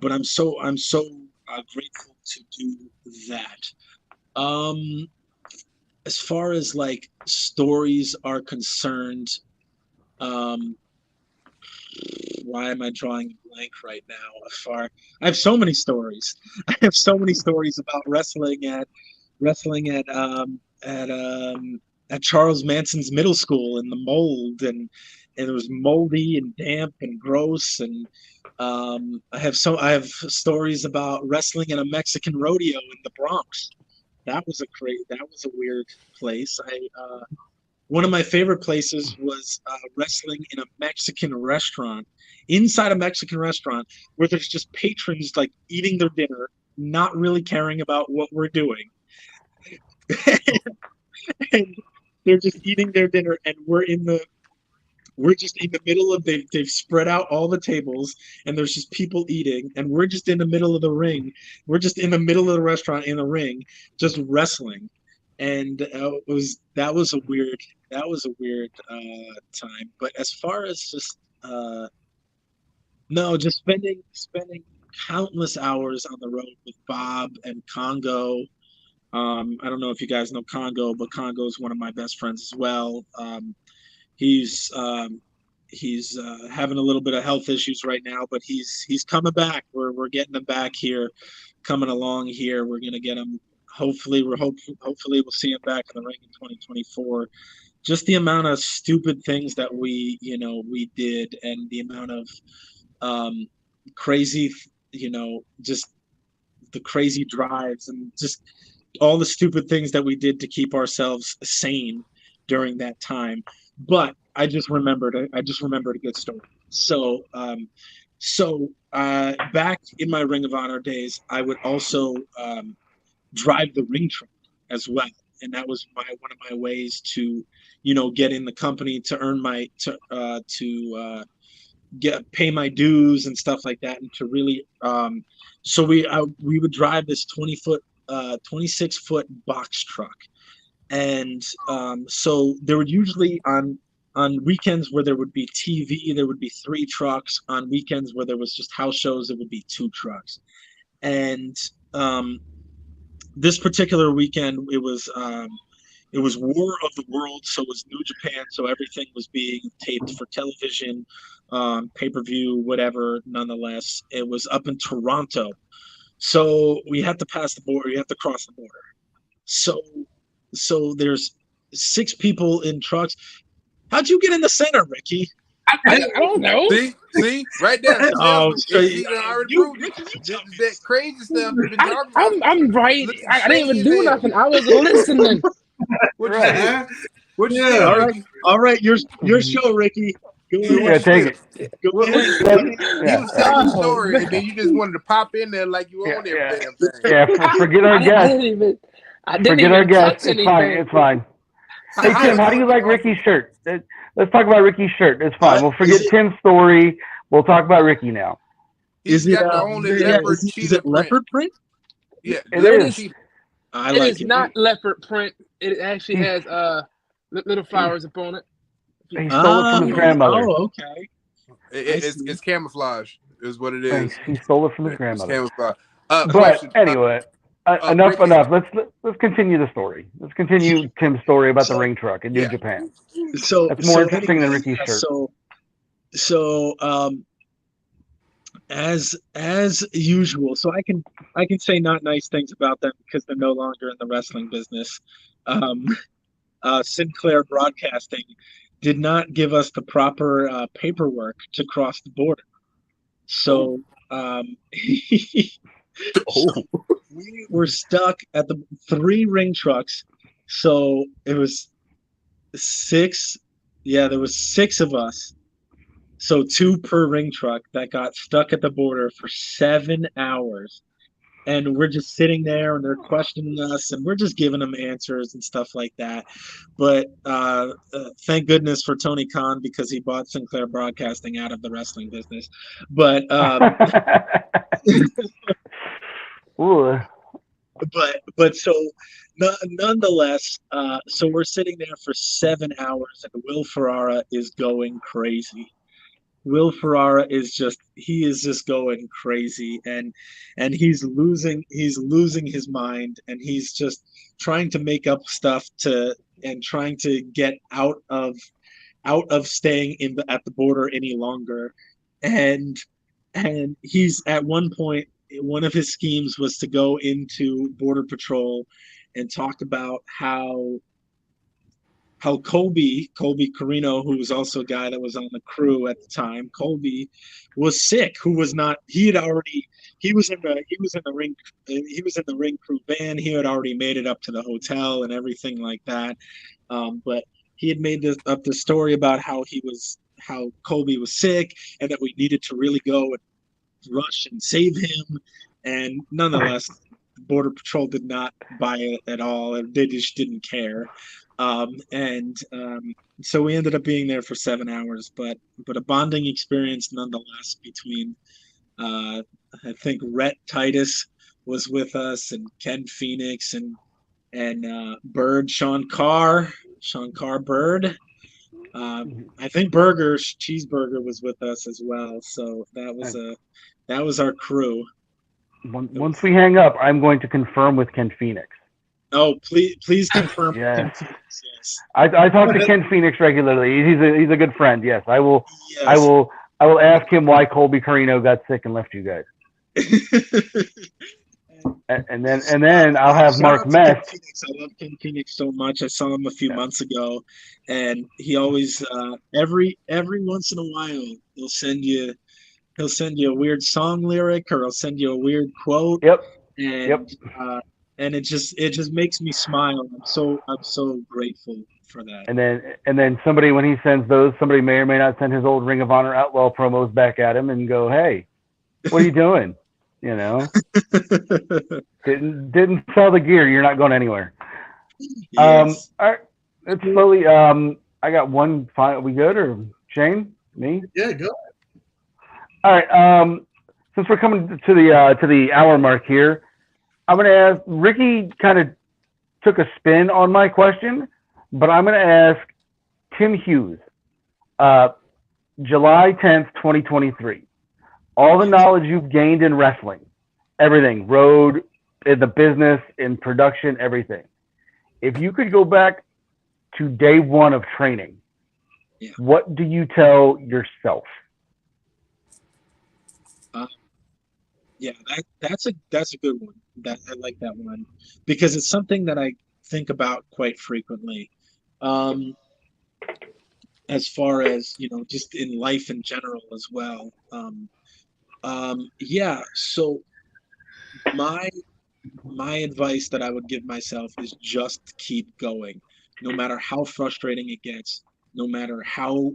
but I'm so grateful to do that. As far as like stories are concerned, why am I drawing a blank right now? I have so many stories. I have so many stories about wrestling at Charles Manson's middle school in the mold, and it was moldy and damp and gross. And I have stories about wrestling in a Mexican rodeo in the Bronx. That was a weird place. One of my favorite places was wrestling in a Mexican restaurant, inside a Mexican restaurant, where there's just patrons like eating their dinner, not really caring about what we're doing. And they're just eating their dinner, and we're just in the middle of, they've spread out all the tables, and there's just people eating, and we're just in the middle of the ring. We're just in the middle of the restaurant in the ring, just wrestling. And that was a weird time. But as far as just just spending countless hours on the road with Bob and Congo. I don't know if you guys know Congo, but Congo is one of my best friends as well. He's having a little bit of health issues right now, but he's coming back. We're getting him back here, coming along here. We're gonna get him. Hopefully we'll see him back in the ring in 2024. Just the amount of stupid things that we did, and the amount of crazy, just the crazy drives, and just all the stupid things that we did to keep ourselves sane during that time. But I just remembered a good story. So back in my Ring of Honor days, I would also drive the ring truck as well, and that was one of my ways to get in the company, to earn pay my dues and stuff like that, and to really so we would drive this 26-foot box truck. And so there would usually on weekends where there would be TV, there would be 3 trucks. On weekends where there was just house shows, it would be 2 trucks. And this particular weekend, it was War of the Worlds, so it was New Japan, so everything was being taped for television, pay-per-view, whatever. Nonetheless, it was up in Toronto, so we had to pass the border. You have to cross the border. So there's 6 people in trucks. How'd you get in the center, Ricky? I don't know. See, right there. Oh, that crazy stuff. I'm right. I didn't even do nothing. I was listening. What you say? What you say? All right. Your show, Ricky. Yeah, take it. He was telling a story, and then you just wanted to pop in there like you own everything. Yeah, forget our guest. Forget our guest. It's fine. Hey, Tim, how do you like Ricky's shirt? Let's Let's talk about Ricky's shirt. It's fine. We'll forget Tim's story. We'll talk about Ricky now. He's got the only leopard is it leopard print? Yeah, It is. It is not leopard print. It actually has little flowers upon it. He stole it from his grandmother. Oh, okay. It's camouflage, is what it is. He stole it from his grandmother. It's camouflage. But anyway, enough. Let's continue the story. Let's continue Tim's story about the ring truck in New Japan. So that's more interesting than Ricky's shirt. As usual, so I can say not nice things about them because they're no longer in the wrestling business. Sinclair Broadcasting did not give us the proper paperwork to cross the border, so we were stuck at the 3 ring trucks. So it was 6. Yeah, there was 6 of us. So 2 per ring truck that got stuck at the border for 7 hours. And we're just sitting there and they're questioning us and we're just giving them answers and stuff like that. But thank goodness for Tony Khan because he bought Sinclair Broadcasting out of the wrestling business. But but so nonetheless, so we're sitting there for 7 hours and Will Ferrara is going crazy. Will Ferrara is just going crazy and he's losing his mind and he's just trying to make up stuff and trying to get out of staying at the border any longer. And he's at one point, one of his schemes was to go into Border Patrol and talk about how Colby Carino, who was also a guy that was on the crew at the time, Colby was sick. He was in the ring crew van. He had already made it up to the hotel and everything like that. But he had made up the story about how Colby was sick and that we needed to really go and rush and save him. And nonetheless, Border Patrol did not buy it at all, and they just didn't care. So we ended up being there for 7 hours, but a bonding experience nonetheless between I think Rhett Titus was with us and Ken Phoenix and Bird Sean Carr Bird. I think Cheeseburger was with us as well. So that was our crew. Once we hang up, I'm going to confirm with Ken Phoenix. Oh, please confirm. Yeah. Ken Phoenix, yes. I talk to Ken Phoenix regularly. He's a good friend. Yes, I will. Yes. I will ask him why Colby Carino got sick and left you guys. and then I'll have Mark Mess. I love Ken Phoenix so much. I saw him a few months ago, and he always every once in a while he'll send you a weird song lyric or he'll send you a weird quote. Yep. And it just makes me smile. I'm so grateful for that. And then somebody, when he sends those, somebody may or may not send his old Ring of Honor Outlaw promos back at him and go, "Hey, what are you doing? You know, didn't sell the gear. You're not going anywhere." Yes. All right, let's slowly. I got one final. We good or Shane? Me? Yeah, go. All right. Since we're coming to the hour mark here, I'm going to ask, Ricky kind of took a spin on my question, but I'm going to ask Tim Hughes, July 10th, 2023. All the knowledge you've gained in wrestling, everything, road, in the business, in production, everything. If you could go back to day one of training, what do you tell yourself? Yeah, that's a good one. I like that one because it's something that I think about quite frequently. As far as, just in life in general as well. So my advice that I would give myself is just keep going, no matter how frustrating it gets, no matter how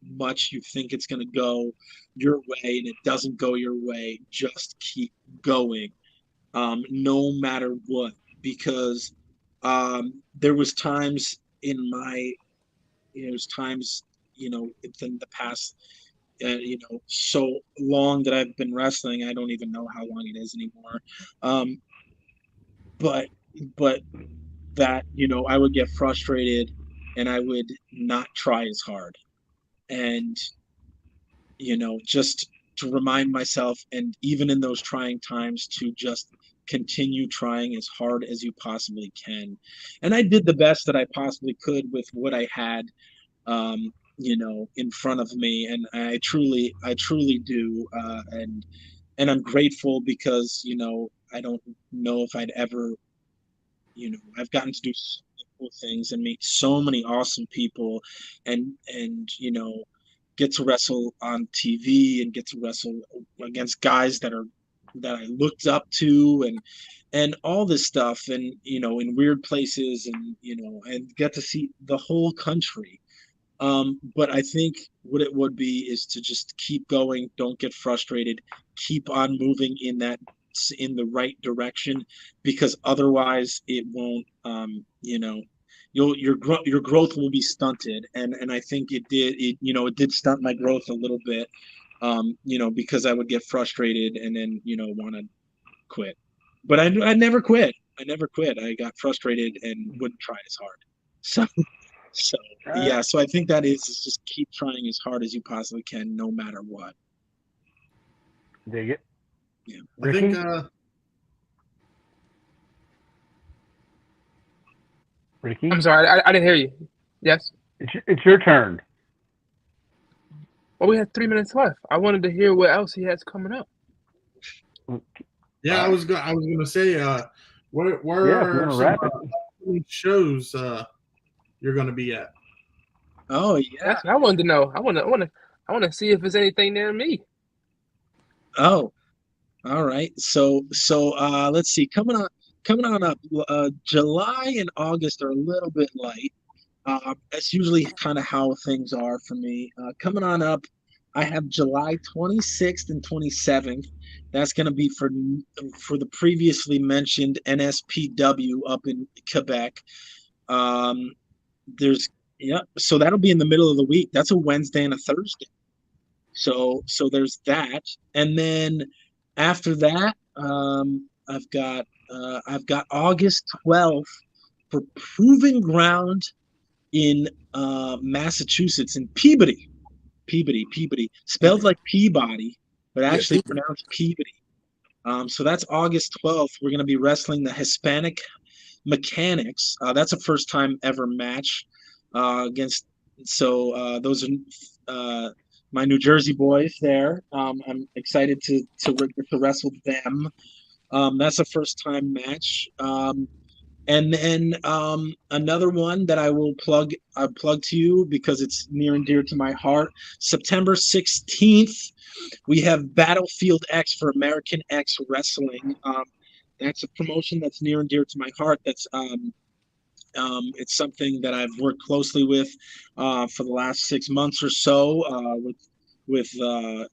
much you think it's going to go your way and it doesn't go your way, just keep going, no matter what, because there was times in my, there's times, within the past, so long that I've been wrestling, I don't even know how long it is anymore. But that, I would get frustrated and I would not try as hard. And, just to remind myself, and even in those trying times, to just continue trying as hard as you possibly can. And I did the best that I possibly could with what I had, in front of me. And I truly do. And I'm grateful because, I don't know if I'd ever, I've gotten to do so many cool things and meet so many awesome people, and get to wrestle on TV and get to wrestle against guys that I looked up to, and all this stuff, and in weird places, and and get to see the whole country. But I think what it would be is to just keep going, don't get frustrated, keep on moving in the right direction, because otherwise it won't, your growth will be stunted. And I think it did stunt my growth a little bit, because I would get frustrated and then want to quit. But I never quit. I got frustrated and wouldn't try as hard. So yeah, so I think that is just keep trying as hard as you possibly can, no matter what. Dig it. Yeah. I think Ricky? I'm sorry, I didn't hear you. Yes. It's your turn. Well, we had 3 minutes left. I wanted to hear what else he has coming up. I was gonna say, where if you want to wrap it. shows you're gonna be at? Oh yeah, That's what I wanted to know. I want to see if there's anything near me. Oh, all right. So let's see. Coming on up. July and August are a little bit light. That's usually kind of how things are for me. Coming on up, I have July 26th and 27th. That's going to be for the previously mentioned NSPW up in Quebec. So that'll be in the middle of the week. That's a Wednesday and a Thursday. So there's that, and then after that, I've got August 12th for Proving Ground in Massachusetts, in Peabody, spelled like Peabody, but actually pronounced Peabody. So that's August 12th. We're going to be wrestling the Hispanic Mechanics. That's a first time ever match against. So those are my New Jersey boys there. I'm excited to wrestle them. That's a first time match. And then another one that I will plug to you because it's near and dear to my heart. September 16th, we have Battlefield X for American X Wrestling. That's a promotion that's near and dear to my heart. That's it's something that I've worked closely with for the last 6 months or so with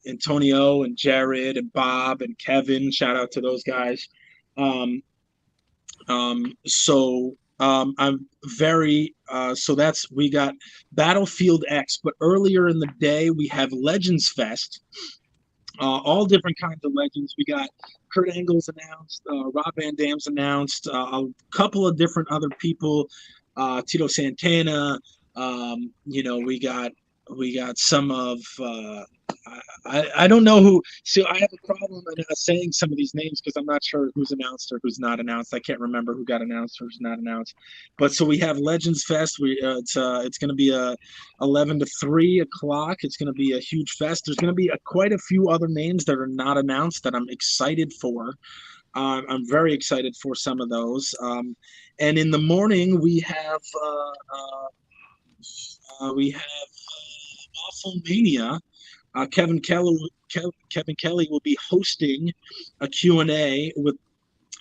Antonio and Jared and Bob and Kevin. Shout out to those guys. I'm very so we got Battlefield X, but earlier in the day we have Legends Fest. All different kinds of legends. We got Kurt Angle's announced, Rob Van Dam's announced, a couple of different other people, Tito Santana. We got some of I don't know who. So I have a problem in saying some of these names because I'm not sure who's announced or who's not announced. I can't remember who got announced or who's not announced. But so we have Legends Fest. It's going to be 11 to 3 o'clock. It's going to be a huge fest. There's going to be quite a few other names that are not announced that I'm excited for. I'm very excited for some of those. And in the morning we have Awful Mania. Kevin Kelly will be hosting a Q&A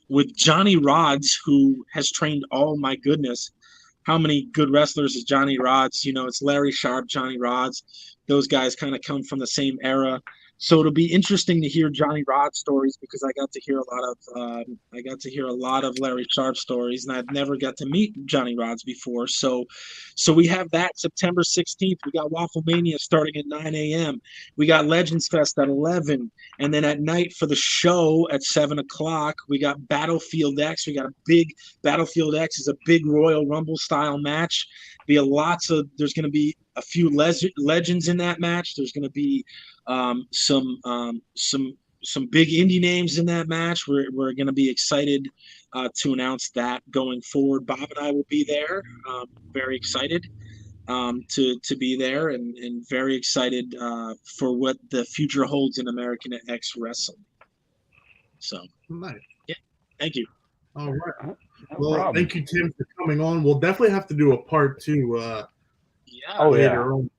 with Johnny Rods, who has trained, oh my goodness, how many good wrestlers is Johnny Rods? It's Larry Sharp, Johnny Rods, Those guys kind of come from the same era. So it'll be interesting to hear Johnny Rod stories, because I got to hear a lot of Larry Sharp stories, and I've never got to meet Johnny Rods before. So we have that September 16th. We got Waffle Mania starting at 9 a.m. We got Legends Fest at 11, and then at night for the show at 7 o'clock, we got Battlefield X. We got a big Battlefield X is a big Royal Rumble style match. There's going to be a few legends in that match. There's going to be some big indie names in that match. We're going to be excited to announce that going forward. Bob and I will be there. Very excited to be there, and very excited for what the future holds in American X Wrestling. So, Nice. Yeah, thank you. All right. No Well, problem. thank you, Tim, for coming on. We'll definitely have to do a part 2 later on.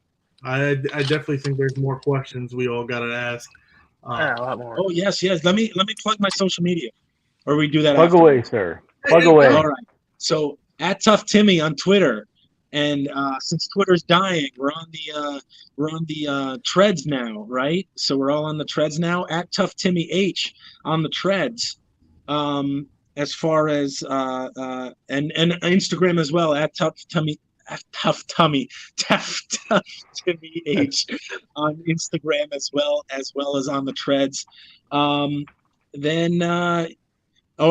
I definitely think there's more questions we all got to ask. A lot more. Oh yes. Let me plug my social media, or we do that. Plug afterwards. away, sir. Plug away. All right. So at Tough Timmy on Twitter, and since Twitter's dying, we're on the treads now, right? So we're all on the treads now. At Tough Timmy H on the treads. As far as and Instagram as well, at Tough Timmy H on Instagram as well as on the treads. Or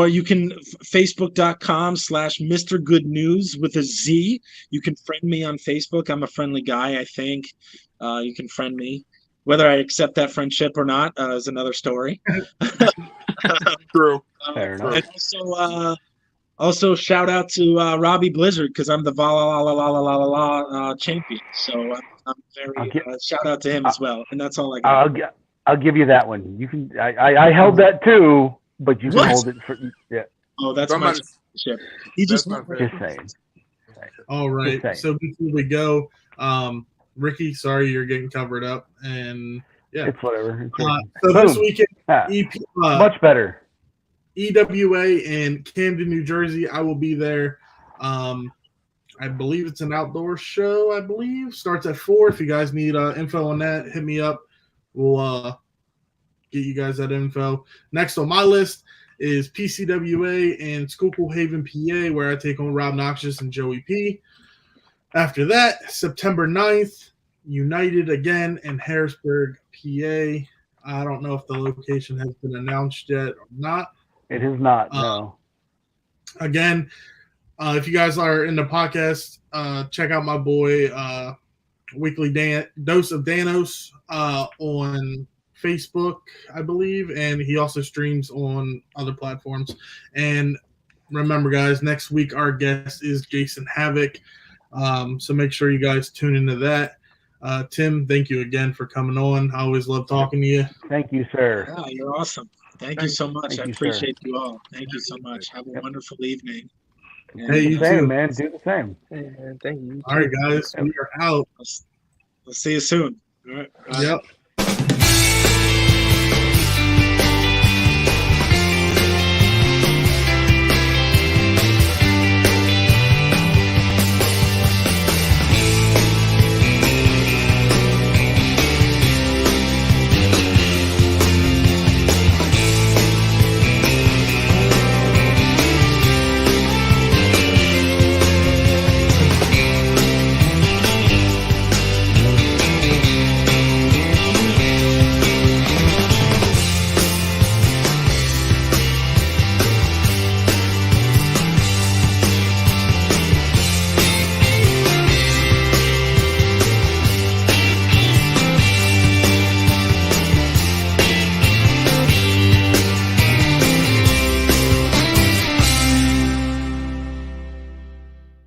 you can facebook.com/Mr. Good News with a Z. You can friend me on Facebook. I'm a friendly guy, I think. You can friend me. Whether I accept that friendship or not is another story. True. Fair enough. And also shout out to Robbie Blizzard, because I'm the champion. So I'm very shout out to him as well. And that's all I got. I'll give you that one. You can. I held that too, but you can hold it for. Yeah. Oh, that's my championship. He just saying. All right. So before we go, Ricky, sorry you're getting covered up, and yeah, it's whatever. So this weekend, much better. EWA in Camden, New Jersey. I will be there. I believe it's an outdoor show. I believe starts at 4. If you guys need info on that, hit me up. We'll get you guys that info. Next on my list is PCWA in Schuylkill Haven, PA, where I take on Rob Noxious and Joey P. After that, September 9th, United again in Harrisburg, PA. I don't know if the location has been announced yet or not. It is not, no. Again, if you guys are in the podcast, check out my boy, Weekly Dose of Danos on Facebook, I believe, and he also streams on other platforms. And remember, guys, next week our guest is Jason Havoc, so make sure you guys tune into that. Tim, thank you again for coming on. I always love talking to you. Thank you, sir. Yeah, you're awesome. Thank you so much. I appreciate you all. Thank you so much. Have a wonderful evening. Hey, you too, too, man. Do the same. Yeah, thank you. All right, guys, we are out. We'll see you soon. All right. Bye. Yep.